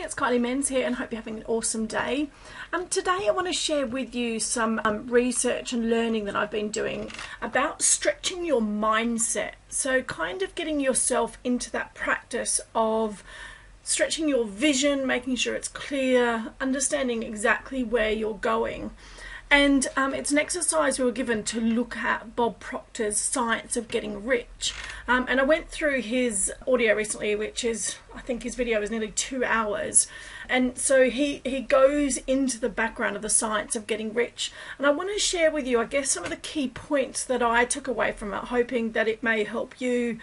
it's Kylie Menz here and hope you're having an awesome day. Today I want to share with you some research and learning that I've been doing about stretching your mindset. So kind of getting yourself into that practice of stretching your vision, making sure it's clear, understanding exactly where you're going. And it's an exercise we were given to look at Bob Proctor's Science of Getting Rich. And I went through his audio recently, which is, I think his video is nearly 2 hours. And so he goes into the background of the science of getting rich. And I want to share with you, I guess, some of the key points that I took away from it, hoping that it may help you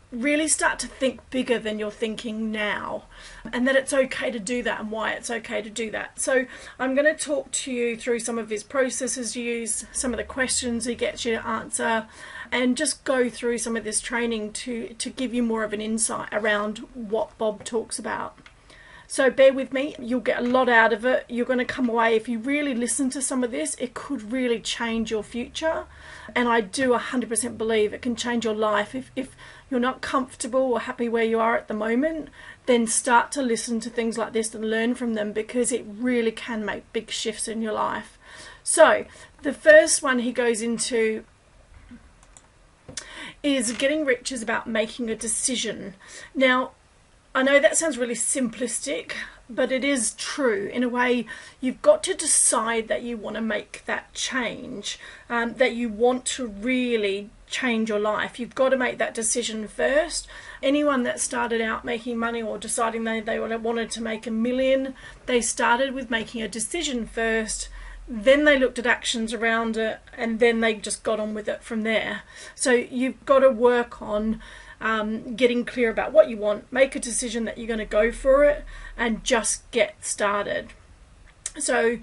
really start to think bigger than you're thinking now, and that it's okay to do that and why it's okay to do that. So I'm going to talk to you through some of his processes used, some of the questions he gets you to answer, and just go through some of this training to give you more of an insight around what Bob talks about. So bear with me, you'll get a lot out of it. You're going to come away, if you really listen to some of this, it could really change your future. And I do 100% believe it can change your life. If you're not comfortable or happy where you are at the moment, then start to listen to things like this and learn from them, because it really can make big shifts in your life. So the first one he goes into is getting rich is about making a decision. Now, I know that sounds really simplistic, but it is true. In a way, you've got to decide that you want to make that change, that you want to really change your life. You've got to make that decision first. Anyone that started out making money or deciding they wanted to make $1 million, they started with making a decision first, then they looked at actions around it, and then they just got on with it from there. So you've got to work on getting clear about what you want, make a decision that you're going to go for it, and just get started. So,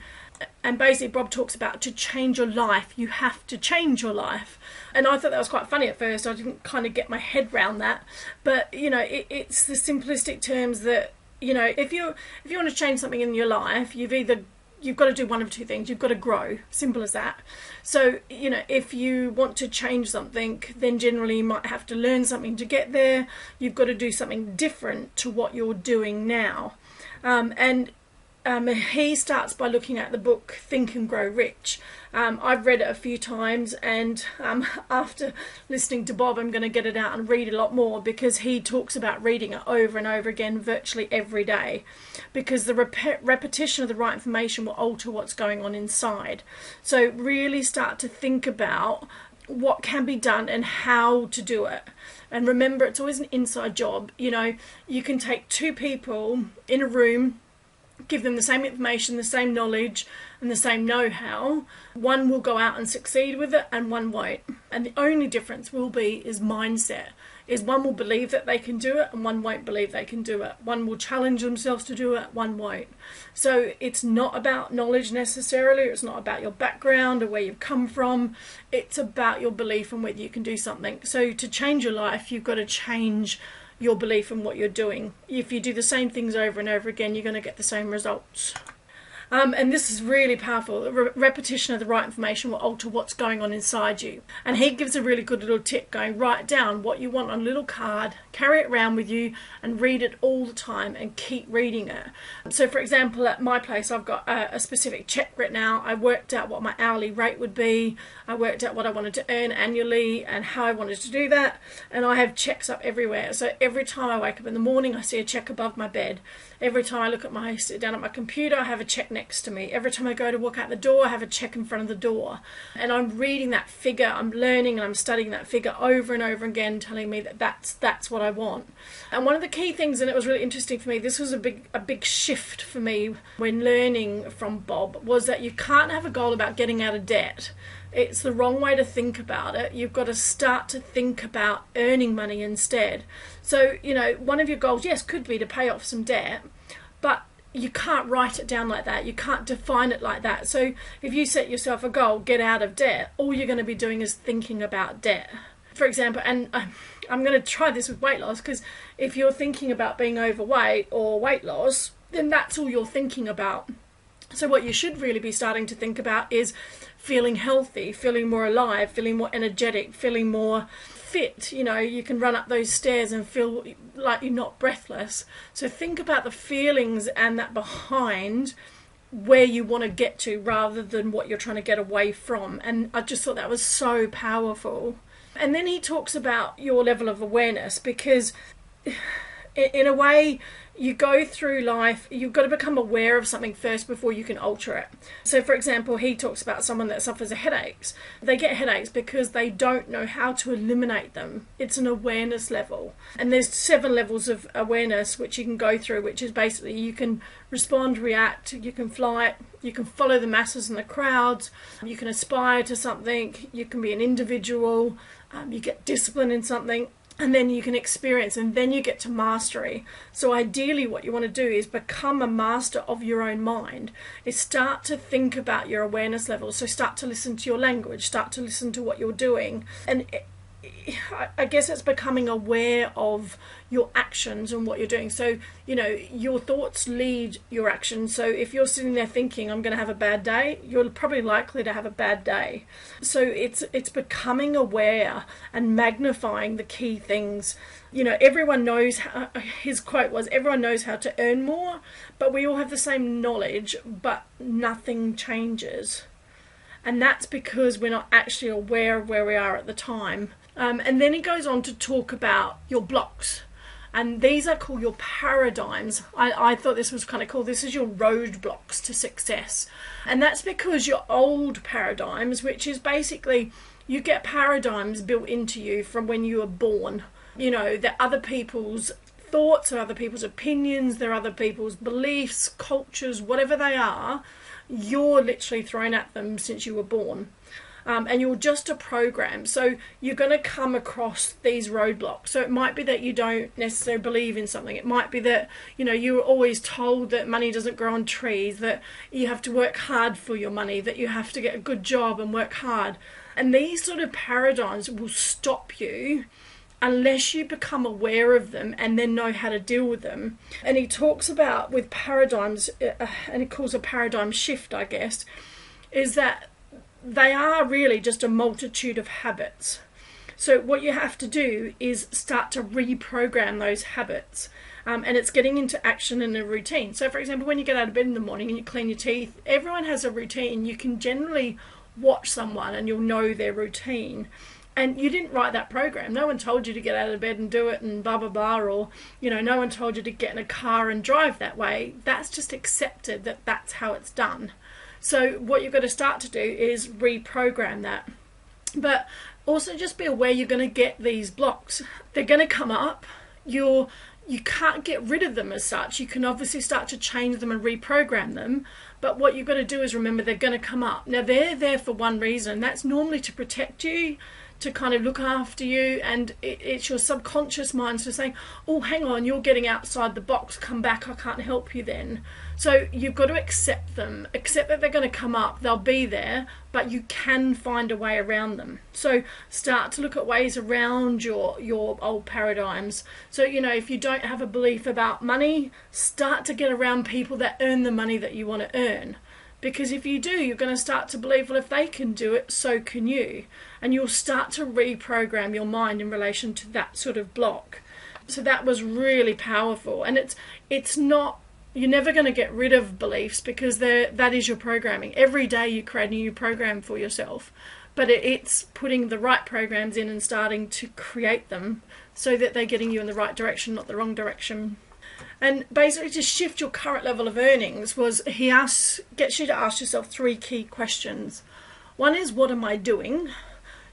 and basically Bob talks about to change your life, you have to change your life. And I thought that was quite funny at first. I didn't kind of get my head around that. But, you know, it's the simplistic terms that, you know, if you want to change something in your life, you've got to do one of two things. You've got to grow. Simple as that. So, you know, if you want to change something, then generally you might have to learn something to get there. You've got to do something different to what you're doing now. He starts by looking at the book Think and Grow Rich. I've read it a few times, and after listening to Bob, I'm going to get it out and read a lot more, because he talks about reading it over and over again virtually every day, because the repetition of the right information will alter what's going on inside. So really start to think about what can be done and how to do it. And remember, it's always an inside job. You know, you can take two people in a room, give them the same information, the same knowledge, and the same know-how. One will go out and succeed with it, and one won't. And the only difference is mindset. Is one will believe that they can do it, and one won't believe they can do it. One will challenge themselves to do it, one won't. So it's not about knowledge necessarily. It's not about your background or where you've come from. It's about your belief and whether you can do something. So to change your life, you've got to change your belief in what you're doing. If you do the same things over and over again, you're going to get the same results. And this is really powerful. The repetition of the right information will alter what's going on inside you. And he gives a really good little tip going, write down what you want on a little card, carry it around with you, and read it all the time and keep reading it. So for example, at my place, I've got a specific check written out. I worked out what my hourly rate would be. I worked out what I wanted to earn annually and how I wanted to do that. And I have checks up everywhere. So every time I wake up in the morning, I see a check above my bed. Every time I sit down at my computer, I have a check next to me. Every time I go to walk out the door, I have a check in front of the door. And I'm reading that figure, I'm learning and I'm studying that figure over and over again, telling me that that's what I want. And one of the key things, and it was really interesting for me, this was a big shift for me when learning from Bob, was that you can't have a goal about getting out of debt. It's the wrong way to think about it. You've got to start to think about earning money instead. So, you know, one of your goals, yes, could be to pay off some debt, but you can't write it down like that. You can't define it like that. So if you set yourself a goal, get out of debt, all you're going to be doing is thinking about debt. For example, and I'm going to try this with weight loss, because if you're thinking about being overweight or weight loss, then that's all you're thinking about. So what you should really be starting to think about is feeling healthy, feeling more alive, feeling more energetic, feeling more fit, you know, you can run up those stairs and feel like you're not breathless. So think about the feelings and that behind where you want to get to rather than what you're trying to get away from. And I just thought that was so powerful. And then he talks about your level of awareness, because in a way, you go through life, you've got to become aware of something first before you can alter it. So, for example, he talks about someone that suffers of headaches. They get headaches because they don't know how to eliminate them. It's an awareness level. And there's 7 levels of awareness which you can go through, which is basically you can respond, react, you can flight, you can follow the masses and the crowds, you can aspire to something, you can be an individual, you get discipline in something, and then you can experience, and then you get to mastery. So ideally what you want to do is become a master of your own mind, is start to think about your awareness levels. So start to listen to your language, start to listen to what you're doing, and I guess it's becoming aware of your actions and what you're doing. So, you know, your thoughts lead your actions. So if you're sitting there thinking, I'm going to have a bad day, you're probably likely to have a bad day. So it's becoming aware and magnifying the key things. You know, everyone knows, his quote was, everyone knows how to earn more, but we all have the same knowledge, but nothing changes. And that's because we're not actually aware of where we are at the time. And then he goes on to talk about your blocks. And these are called your paradigms. I thought this was kind of cool. This is your roadblocks to success. And that's because your old paradigms, which is basically you get paradigms built into you from when you were born. You know, they're other people's thoughts, or other people's opinions, they're other people's beliefs, cultures, whatever they are. You're literally thrown at them since you were born. And you're just a program. So you're going to come across these roadblocks. So it might be that you don't necessarily believe in something. It might be that, you know, you were always told that money doesn't grow on trees, that you have to work hard for your money, that you have to get a good job and work hard. And these sort of paradigms will stop you unless you become aware of them and then know how to deal with them. And he talks about with paradigms, and he calls a paradigm shift, I guess, is that they are really just a multitude of habits. So what you have to do is start to reprogram those habits. And it's getting into action and a routine. So for example, when you get out of bed in the morning and you clean your teeth, everyone has a routine. You can generally watch someone and you'll know their routine. And you didn't write that program. No one told you to get out of bed and do it and blah, blah, blah. Or, you know, no one told you to get in a car and drive that way. That's just accepted that that's how it's done. So what you've got to start to do is reprogram that. But also just be aware you're going to get these blocks. They're going to come up. You can't get rid of them as such. You can obviously start to change them and reprogram them. But what you've got to do is remember they're going to come up. Now they're there for one reason. That's normally to protect you, to kind of look after you, and it's your subconscious mind so saying, oh, hang on, you're getting outside the box, come back, I can't help you then. So you've got to accept them, accept that they're going to come up, they'll be there, but you can find a way around them. So start to look at ways around your old paradigms. So, you know, if you don't have a belief about money, start to get around people that earn the money that you want to earn. Because if you do, you're going to start to believe, well, if they can do it, so can you. And you'll start to reprogram your mind in relation to that sort of block. So that was really powerful. And it's not, you're never going to get rid of beliefs, because that is your programming. Every day you create a new program for yourself. But it's putting the right programs in and starting to create them so that they're getting you in the right direction, not the wrong direction. And basically to shift your current level of earnings was gets you to ask yourself 3 key questions. 1 is, what am I doing?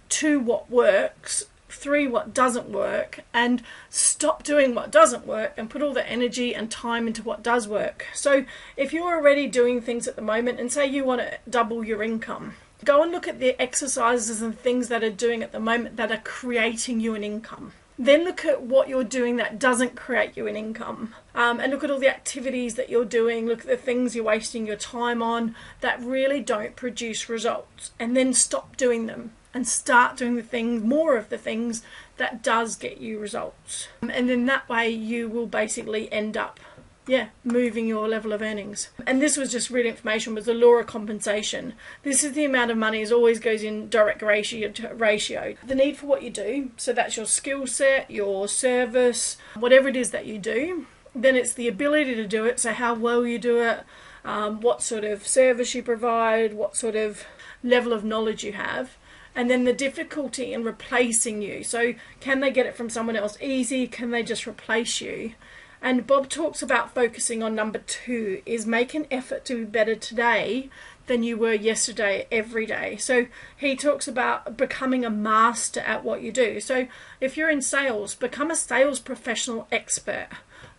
2, what works? 3, what doesn't work? And stop doing what doesn't work and put all the energy and time into what does work. So if you're already doing things at the moment and say you want to double your income, go and look at the exercises and things that are doing at the moment that are creating you an income. Then look at what you're doing that doesn't create you an income. And look at all the activities that you're doing. Look at the things you're wasting your time on that really don't produce results. And then stop doing them and start doing more of the things that does get you results. And then that way you will basically end up yeah, moving your level of earnings. And this was just real information, was the law of compensation. This is the amount of money as always goes in direct ratio. The need for what you do, so that's your skill set, your service, whatever it is that you do. Then it's the ability to do it, so how well you do it, what sort of service you provide, what sort of level of knowledge you have. And then the difficulty in replacing you. So can they get it from someone else easy? Can they just replace you? And Bob talks about focusing on number 2, is make an effort to be better today than you were yesterday every day. So he talks about becoming a master at what you do. So if you're in sales, become a sales professional expert.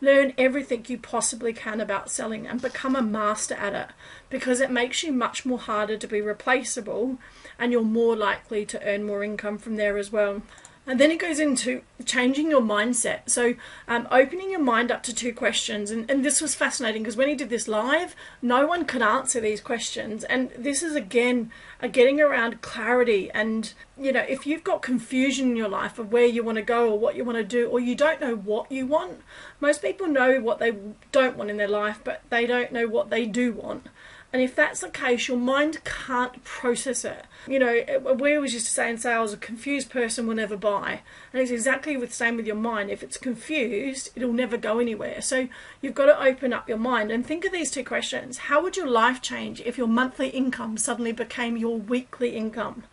Learn everything you possibly can about selling and become a master at it, because it makes you much more harder to be replaceable and you're more likely to earn more income from there as well. And then it goes into changing your mindset. So opening your mind up to 2 questions. And this was fascinating because when he did this live, no one could answer these questions. And this is, again, a getting around clarity. And, you know, if you've got confusion in your life of where you want to go or what you want to do, or you don't know what you want, most people know what they don't want in their life, but they don't know what they do want. And if that's the case, your mind can't process it. You know, we always used to say in sales, a confused person will never buy. And it's exactly the same with your mind. If it's confused, it'll never go anywhere. So you've got to open up your mind and think of these 2 questions. How would your life change if your monthly income suddenly became your weekly income?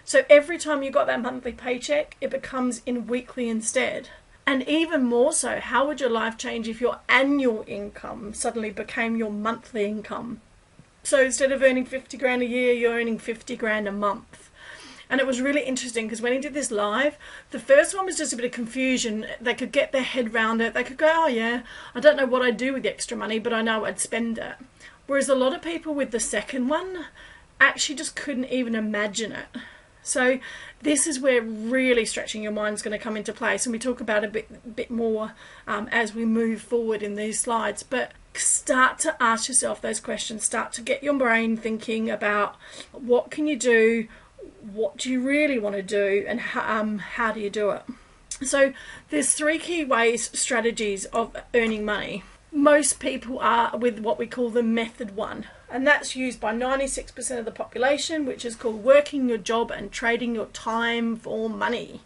So every time you got that monthly paycheck, it becomes in weekly instead. And even more so, how would your life change if your annual income suddenly became your monthly income? So instead of earning 50 grand a year, you're earning 50 grand a month. And it was really interesting because when he did this live, the first one was just a bit of confusion. They could get their head around it. They could go, oh yeah, I don't know what I'd do with the extra money, but I know I'd spend it. Whereas a lot of people with the second one actually just couldn't even imagine it. So this is where really stretching your mind is going to come into place. And we talk about a bit more as we move forward in these slides. But start to ask yourself those questions. Start to get your brain thinking about what can you do, what do you really want to do, and how do you do it. So there's 3 key ways, strategies of earning money. Most people are with what we call the method 1, and that's used by 96% of the population, which is called working your job and trading your time for money.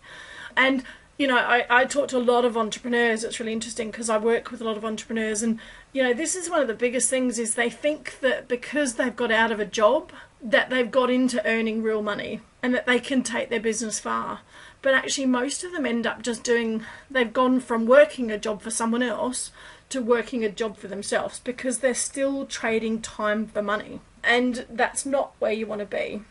And you know, I talk to a lot of entrepreneurs. It's really interesting because I work with a lot of entrepreneurs, and you know, this is one of the biggest things is they think that because they've got out of a job that they've got into earning real money and that they can take their business far. But actually most of them end up just they've gone from working a job for someone else to working a job for themselves because they're still trading time for money. And that's not where you want to be.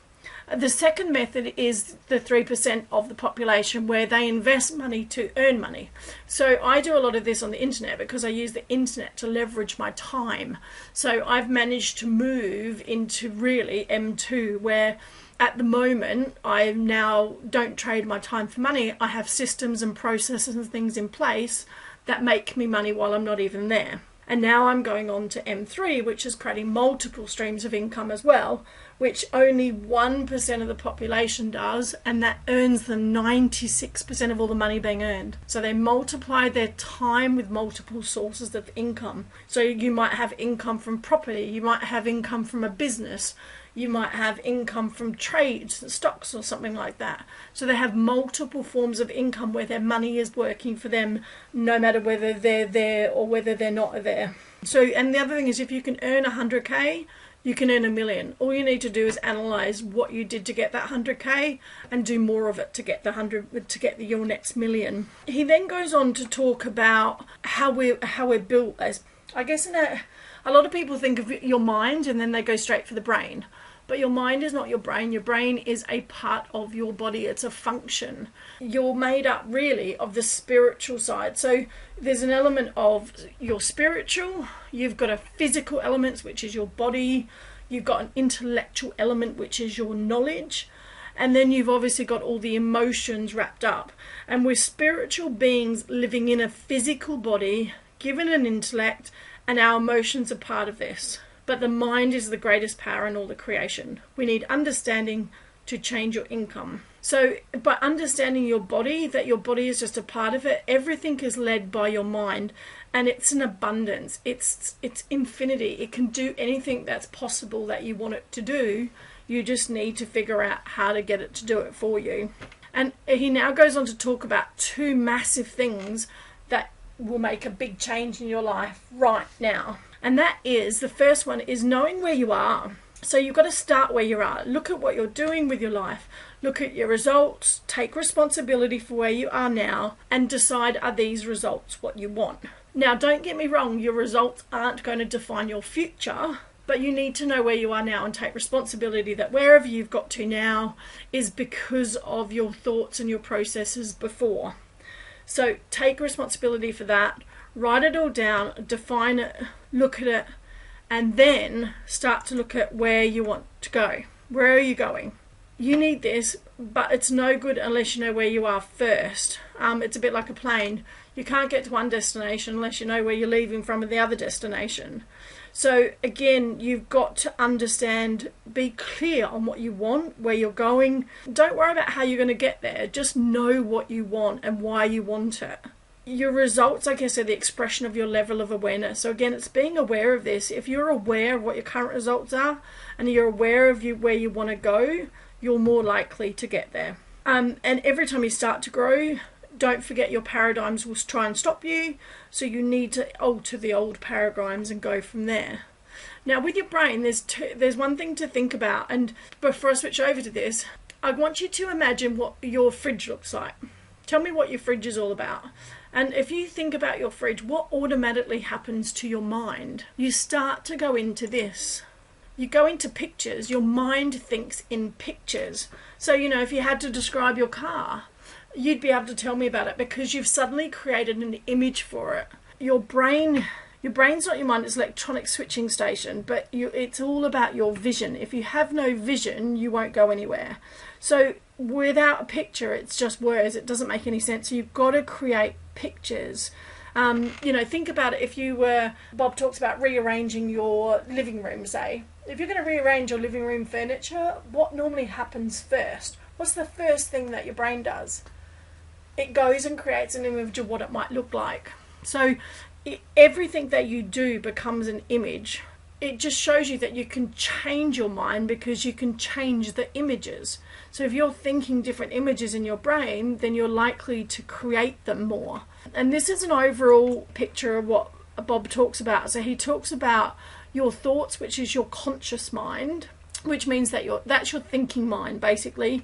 The second method is the 3% of the population where they invest money to earn money. So I do a lot of this on the internet because I use the internet to leverage my time. So I've managed to move into really M2 where at the moment I now don't trade my time for money. I have systems and processes and things in place that make me money while I'm not even there. And now I'm going on to M3, which is creating multiple streams of income as well, which only 1% of the population does, and that earns them 96% of all the money being earned. So they multiply their time with multiple sources of income. So you might have income from property, you might have income from a business, you might have income from trades, stocks or something like that. So they have multiple forms of income where their money is working for them no matter whether they're there or whether they're not there. So, and the other thing is if you can earn 100k, you can earn $1 million. All you need to do is analyze what you did to get that 100k and do more of it to get your next $1 million. He then goes on to talk about how we're built as, I guess a lot of people think of your mind and then they go straight for the brain. But your mind is not your brain. Your brain is a part of your body. It's a function. You're made up really of the spiritual side. So there's an element of your spiritual. You've got a physical element, which is your body. You've got an intellectual element, which is your knowledge. And then you've obviously got all the emotions wrapped up. And we're spiritual beings living in a physical body, given an intellect, and our emotions are part of this. But the mind is the greatest power in all the creation. We need understanding to change your income. So by understanding your body, that your body is just a part of it, everything is led by your mind. and it's an abundance. It's infinity. It can do anything that's possible that you want it to do. You just need to figure out how to get it to do it for you. And he now goes on to talk about 2 massive things that will make a big change in your life right now. And that is, the first one is knowing where you are. So you've got to start where you are. Look at what you're doing with your life. Look at your results. Take responsibility for where you are now and decide, are these results what you want? Now, don't get me wrong, your results aren't going to define your future, but you need to know where you are now and take responsibility that wherever you've got to now is because of your thoughts and your processes before. So take responsibility for that, write it all down, define it, look at it, and then start to look at where you want to go. Where are you going? You need this, but it's no good unless you know where you are first. It's a bit like a plane. You can't get to one destination unless you know where you're leaving from at the other destination. So again, you've got to understand, be clear on what you want, where you're going. Don't worry about how you're going to get there. Just know what you want and why you want it. Your results, I guess, are the expression of your level of awareness. So again, it's being aware of this. If you're aware of what your current results are and you're aware of where you want to go, you're more likely to get there. And every time you start to grow, don't forget your paradigms will try and stop you, so you need to alter the old paradigms and go from there. Now with your brain, there's one thing to think about, and before I switch over to this, I want you to imagine what your fridge looks like. Tell me what your fridge is all about. And if you think about your fridge, what automatically happens to your mind? You start to go into this. You go into pictures. Your mind thinks in pictures. So, if you had to describe your car, you'd be able to tell me about it because you've suddenly created an image for it. Your brain's not your mind, it's an electronic switching station, but it's all about your vision. If you have no vision, you won't go anywhere. So without a picture, it's just words. It doesn't make any sense. So you've got to create pictures. Think about it. Bob talks about rearranging your living room, say. If you're going to rearrange your living room furniture, what normally happens first? What's the first thing that your brain does? It goes and creates an image of what it might look like. So everything that you do becomes an image. It just shows you that you can change your mind because you can change the images. So if you're thinking different images in your brain, then you're likely to create them more. And this is an overall picture of what Bob talks about. So he talks about your thoughts, which is your conscious mind, which means that that's your thinking mind, basically.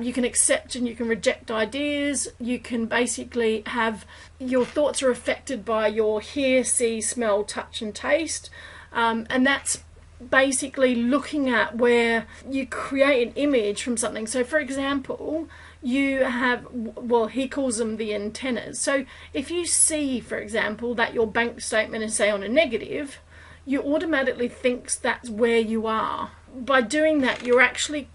You can accept and you can reject ideas. You can basically have your thoughts are affected by your hear, see, smell, touch and taste. And that's basically looking at where you create an image from something. So for example, you have, he calls them the antennas. So if you see, for example, that your bank statement is, say, on a negative, you automatically think that's where you are. By doing that, you're actually,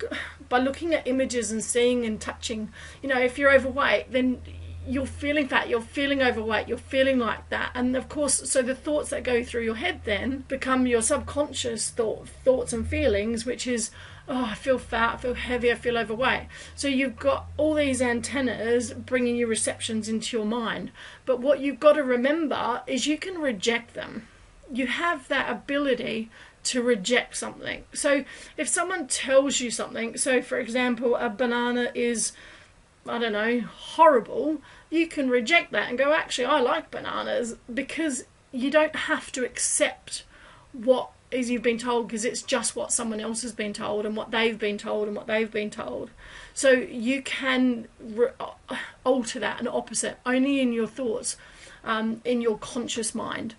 by looking at images and seeing and touching, if you're overweight, then you're feeling fat, you're feeling overweight, you're feeling like that. And of course, so the thoughts that go through your head then become your subconscious thoughts and feelings, which is, I feel fat, I feel heavy, I feel overweight. So you've got all these antennas bringing you receptions into your mind. But what you've got to remember is you can reject them. You have that ability to reject something. So if someone tells you something, so for example, a banana is, horrible, you can reject that and go, actually, I like bananas, because you don't have to accept what is you've been told, because it's just what someone else has been told and what they've been told and what they've been told. So you can alter that and opposite only in your thoughts, in your conscious mind.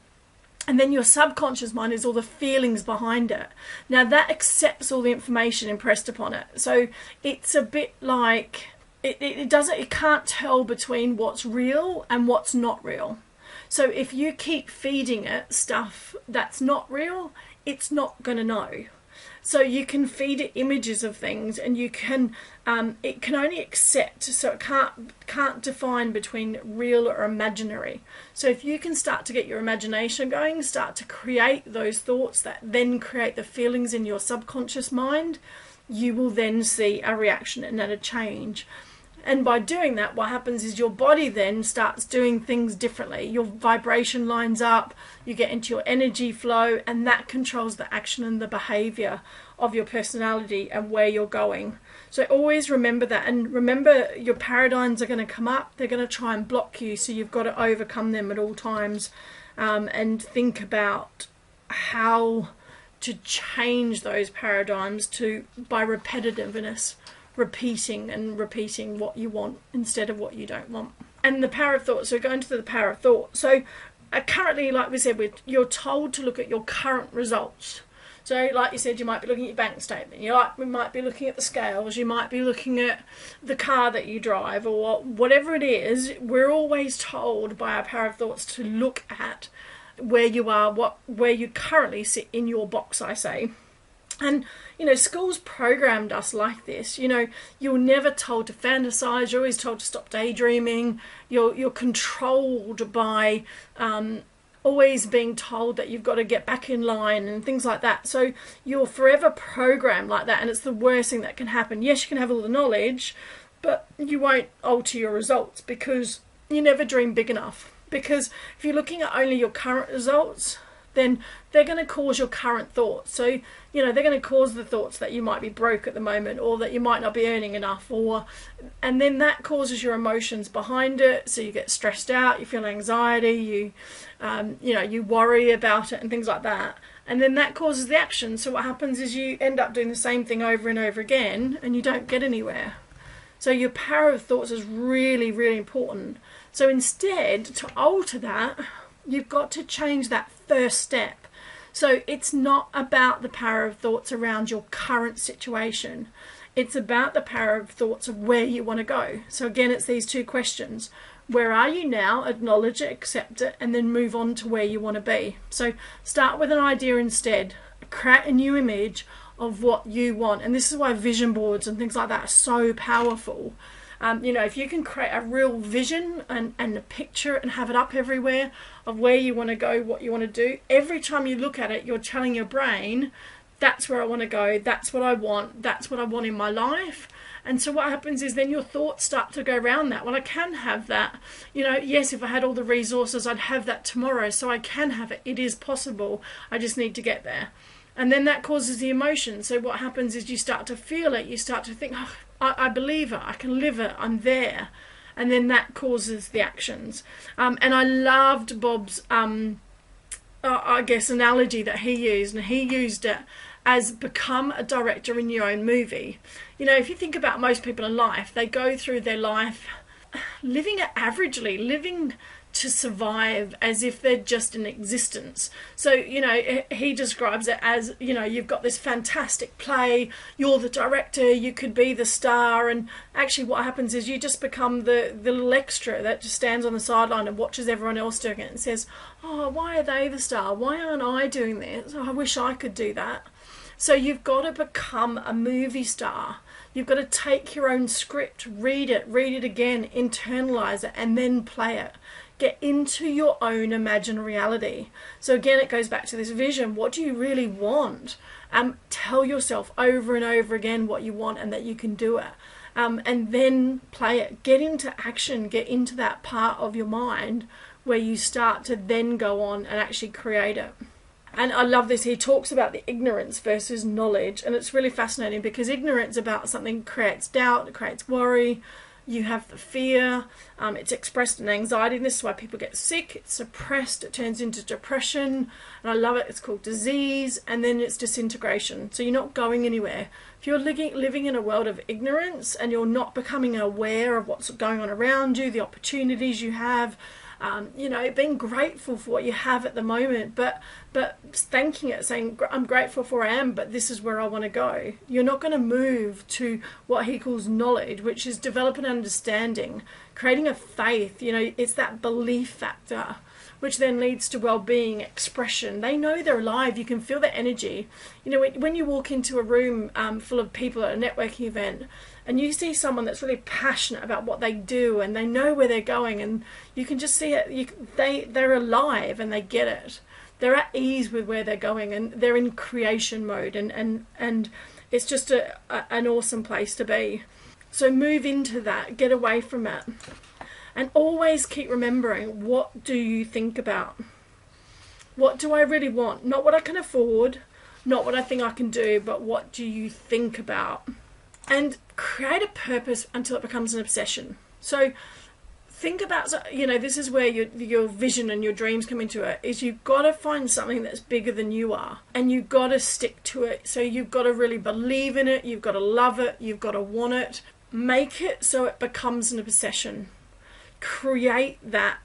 And then your subconscious mind is all the feelings behind it. Now that accepts all the information impressed upon it. So it's a bit like it can't tell between what's real and what's not real. So if you keep feeding it stuff that's not real, it's not going to know. So you can feed it images of things, and you can it can only accept, so it can't define between real or imaginary. So if you can start to get your imagination going, start to create those thoughts that then create the feelings in your subconscious mind, you will then see a reaction and a change. And by doing that, what happens is your body then starts doing things differently. Your vibration lines up, you get into your energy flow, and that controls the action and the behavior of your personality and where you're going. So always remember that, and remember your paradigms are going to come up. They're going to try and block you, so you've got to overcome them at all times, and think about how to change those paradigms by repetitiveness, repeating what you want instead of what you don't want. And the power of thought, so going to the power of thought. So currently, like we said, you're told to look at your current results. So like you said, you might be looking at your bank statement, we might be looking at the scales, you might be looking at the car that you drive, or whatever it is. We're always told by our power of thoughts to look at where you are, where you currently sit in your box, I say. And, schools programmed us like this. You're never told to fantasize. You're always told to stop daydreaming. You're controlled by always being told that you've got to get back in line and things like that. So you're forever programmed like that, and it's the worst thing that can happen. Yes, you can have all the knowledge, but you won't alter your results because you never dream big enough. Because if you're looking at only your current results, then they're going to cause your current thoughts. So, they're going to cause the thoughts that you might be broke at the moment, or that you might not be earning enough, and then that causes your emotions behind it. So you get stressed out, you feel anxiety, you worry about it and things like that. And then that causes the action. So what happens is you end up doing the same thing over and over again, and you don't get anywhere. So your power of thoughts is really, really important. So instead, to alter that, you've got to change that first step. So it's not about the power of thoughts around your current situation. It's about the power of thoughts of where you want to go. So again, it's these two questions. Where are you now? Acknowledge it, accept it, and then move on to where you want to be. So start with an idea instead. Create a new image of what you want. And this is why vision boards and things like that are so powerful. If you can create a real vision and a picture and have it up everywhere of where you want to go, what you want to do, every time you look at it, you're telling your brain, that's where I want to go, that's what I want in my life. And so what happens is then your thoughts start to go around that. Well, I can have that. Yes, if I had all the resources, I'd have that tomorrow. So I can have it. It is possible. I just need to get there. And then that causes the emotion. So what happens is you start to feel it. You start to think, oh, I believe it. I can live it. I'm there. And then that causes the actions. And I loved Bob's, analogy that he used. And he used it as become a director in your own movie. If you think about most people in life, they go through their life living it averagely, living to survive as if they're just in existence. So, he describes it as, you've got this fantastic play, you're the director, you could be the star, and actually what happens is you just become the little extra that just stands on the sideline and watches everyone else doing it and says, oh, why are they the star? Why aren't I doing this? Oh, I wish I could do that. So you've got to become a movie star. You've got to take your own script, read it again, internalize it, and then play it. Get into your own imagined reality. So again, it goes back to this vision. What do you really want? Tell yourself over and over again what you want and that you can do it. And then play it. Get into action. Get into that part of your mind where you start to then go on and actually create it. And I love this. He talks about the ignorance versus knowledge. And it's really fascinating because ignorance about something creates doubt, it creates worry. You have the fear, it's expressed in anxiety. This is why people get sick. It's suppressed, it turns into depression. And I love it. It's called disease, and then it's disintegration. So you're not going anywhere. If you're living in a world of ignorance and you're not becoming aware of what's going on around you, the opportunities you have, being grateful for what you have at the moment, but thanking it, saying, I'm grateful for where I am, but this is where I want to go. You're not going to move to what he calls knowledge, which is develop an understanding, creating a faith. It's that belief factor, which then leads to well-being, expression. They know they're alive. You can feel the energy. When you walk into a room full of people at a networking event, and you see someone that's really passionate about what they do and they know where they're going, and you can just see it. They're alive and they get it. They're at ease with where they're going and they're in creation mode, and it's just an awesome place to be. So move into that, get away from it. And always keep remembering, what do you think about? What do I really want? Not what I can afford, not what I think I can do, but what do you think about? And create a purpose until it becomes an obsession. So think about, this is where your vision and your dreams come into it, is you've got to find something that's bigger than you are, and you've got to stick to it. So you've got to really believe in it, you've got to love it, you've got to want it. Make it so it becomes an obsession. Create that,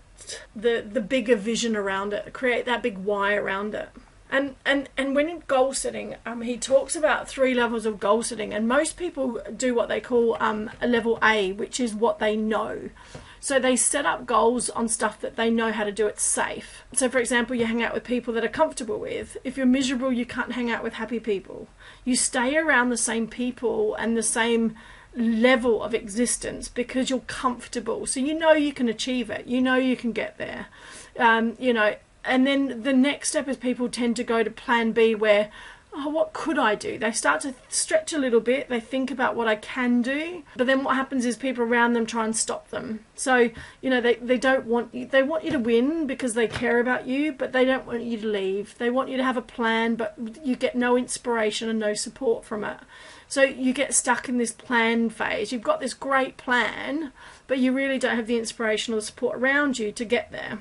the bigger vision around it, create that big why around it. And when in goal setting, he talks about 3 levels of goal setting, and most people do what they call a level A, which is what they know. So they set up goals on stuff that they know how to do it safe. So for example, you hang out with people that are comfortable with. If you're miserable, you can't hang out with happy people. You stay around the same people and the same level of existence because you're comfortable. So you know you can achieve it. You know you can get there. And then the next step is people tend to go to plan B, where, oh, what could I do? They start to stretch a little bit. They think about what I can do. But then what happens is people around them try and stop them. So, they don't want you. They want you to win because they care about you, but they don't want you to leave. They want you to have a plan, but you get no inspiration and no support from it. So you get stuck in this plan phase. You've got this great plan, but you really don't have the inspiration or the support around you to get there.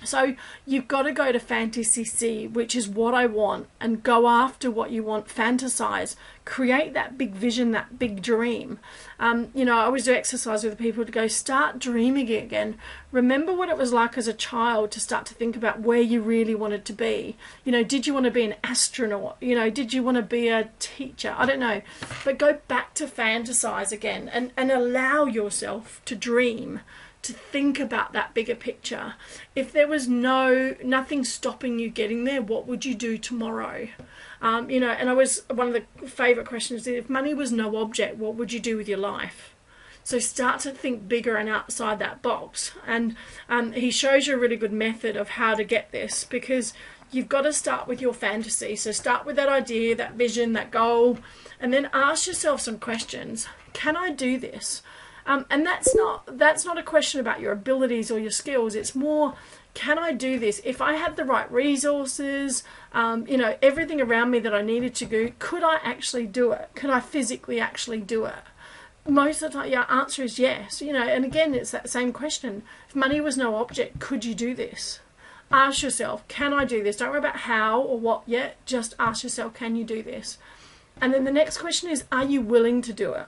So you've got to go to fantasy C, which is what I want, and go after what you want. Fantasize, create that big vision, that big dream. I always do exercise with people to go, start dreaming again. Remember what it was like as a child to start to think about where you really wanted to be. Did you want to be an astronaut? Did you want to be a teacher? I don't know. But go back to fantasize again and allow yourself to dream, to think about that bigger picture. If there was nothing stopping you getting there, what would you do tomorrow? And one of the favourite questions is, if money was no object, what would you do with your life? So start to think bigger and outside that box. And he shows you a really good method of how to get this, because you've got to start with your fantasy. So start with that idea, that vision, that goal, and then ask yourself some questions. Can I do this? And that's not a question about your abilities or your skills. It's more, can I do this? If I had the right resources, everything around me that I needed to do, could I actually do it? Could I physically actually do it? Most of the time, your answer is yes. And again, it's that same question. If money was no object, could you do this? Ask yourself, can I do this? Don't worry about how or what yet. Just ask yourself, can you do this? And then the next question is, are you willing to do it?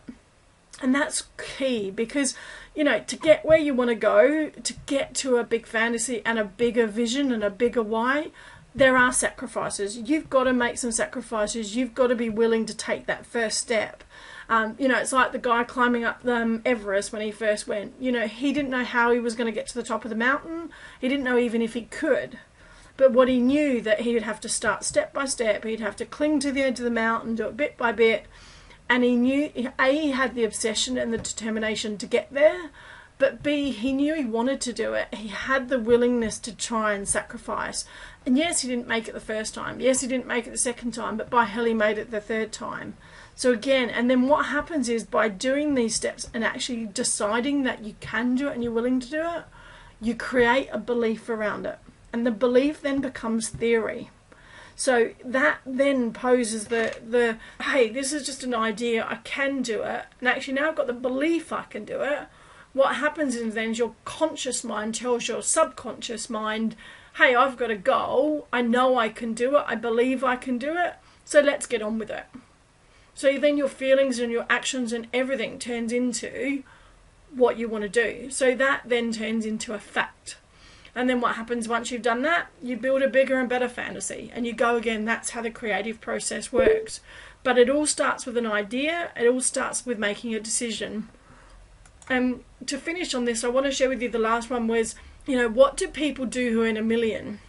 And that's key, because, to get where you want to go, to get to a big fantasy and a bigger vision and a bigger why, there are sacrifices. You've got to make some sacrifices. You've got to be willing to take that first step. It's like the guy climbing up Everest when he first went. He didn't know how he was going to get to the top of the mountain. He didn't know even if he could. But what he knew, that he would have to start step by step. He'd have to cling to the edge of the mountain, do it bit by bit. And he knew, A, he had the obsession and the determination to get there, but B, he knew he wanted to do it. He had the willingness to try and sacrifice. And yes, he didn't make it the first time. Yes, he didn't make it the second time, but by hell he made it the third time. So again, and then what happens is, by doing these steps and actually deciding that you can do it and you're willing to do it, you create a belief around it. And the belief then becomes theory. So that then poses the hey, this is just an idea, I can do it. And actually now I've got the belief I can do it. What happens is then your conscious mind tells your subconscious mind, hey, I've got a goal, I know I can do it, I believe I can do it, so let's get on with it. So then your feelings and your actions and everything turns into what you want to do. So that then turns into a fact. And then what happens once you've done that? You build a bigger and better fantasy. And you go again. That's how the creative process works. But it all starts with an idea. It all starts with making a decision. And to finish on this, I want to share with you the last one was, what do people do who earn $1 million?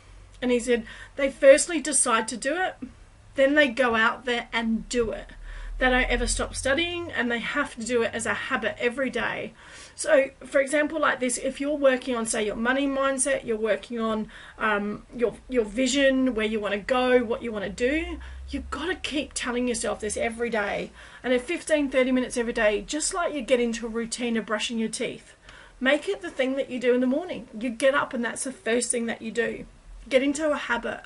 And he said, they firstly decide to do it. Then they go out there and do it. they don't ever stop studying, and they have to do it as a habit every day. So, for example, like this, if you're working on, say, your money mindset, you're working on your vision, where you want to go, what you want to do, you've got to keep telling yourself this every day. And at 15-30 minutes every day, just like you get into a routine of brushing your teeth, make it the thing that you do in the morning. You get up and that's the first thing that you do. Get into a habit.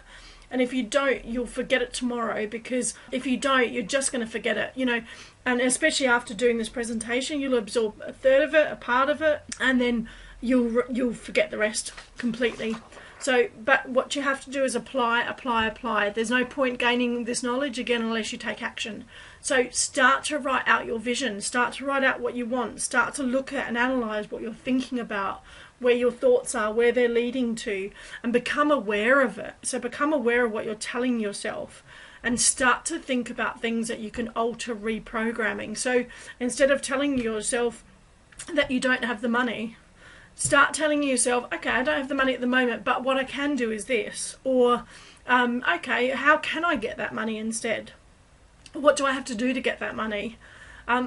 And if you don't, you'll forget it tomorrow, because if you don't, you're just going to forget it, you know. And especially after doing this presentation, you'll absorb a third of it, a part of it, and then you'll forget the rest completely. So, but what you have to do is apply. There's no point gaining this knowledge again unless you take action. So start to write out your vision, start to write out what you want, start to look at and analyse what you're thinking about, where your thoughts are, where they're leading to, and become aware of it. So become aware of what you're telling yourself, and start to think about things that you can alter reprogramming. So instead of telling yourself that you don't have the money, start telling yourself, okay, I don't have the money at the moment, but what I can do is this. Or, okay, how can I get that money instead? What do I have to do to get that money?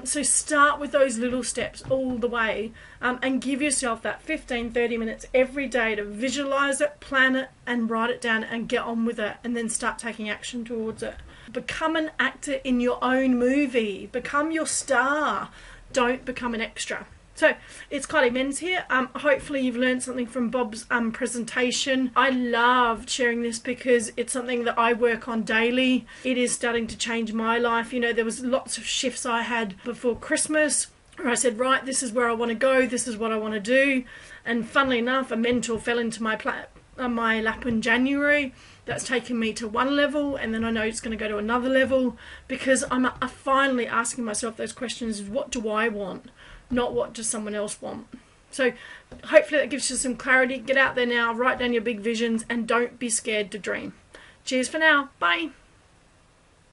So start with those little steps all the way, and give yourself that 15-30 minutes every day to visualize it, plan it, and write it down and get on with it, and then start taking action towards it. Become an actor in your own movie. Become your star. Don't become an extra. So it's Kylie Menz here. Hopefully you've learned something from Bob's presentation. I loved sharing this because it's something that I work on daily. It is starting to change my life. You know, there was lots of shifts I had before Christmas where I said, right, this is where I want to go, this is what I want to do. And funnily enough, a mentor fell into my lap in January. That's taken me to one level, and then I know it's going to go to another level, because I'm finally asking myself those questions: what do I want? Not what does someone else want. So hopefully that gives you some clarity. Get out there now, write down your big visions, and don't be scared to dream. Cheers for now. Bye.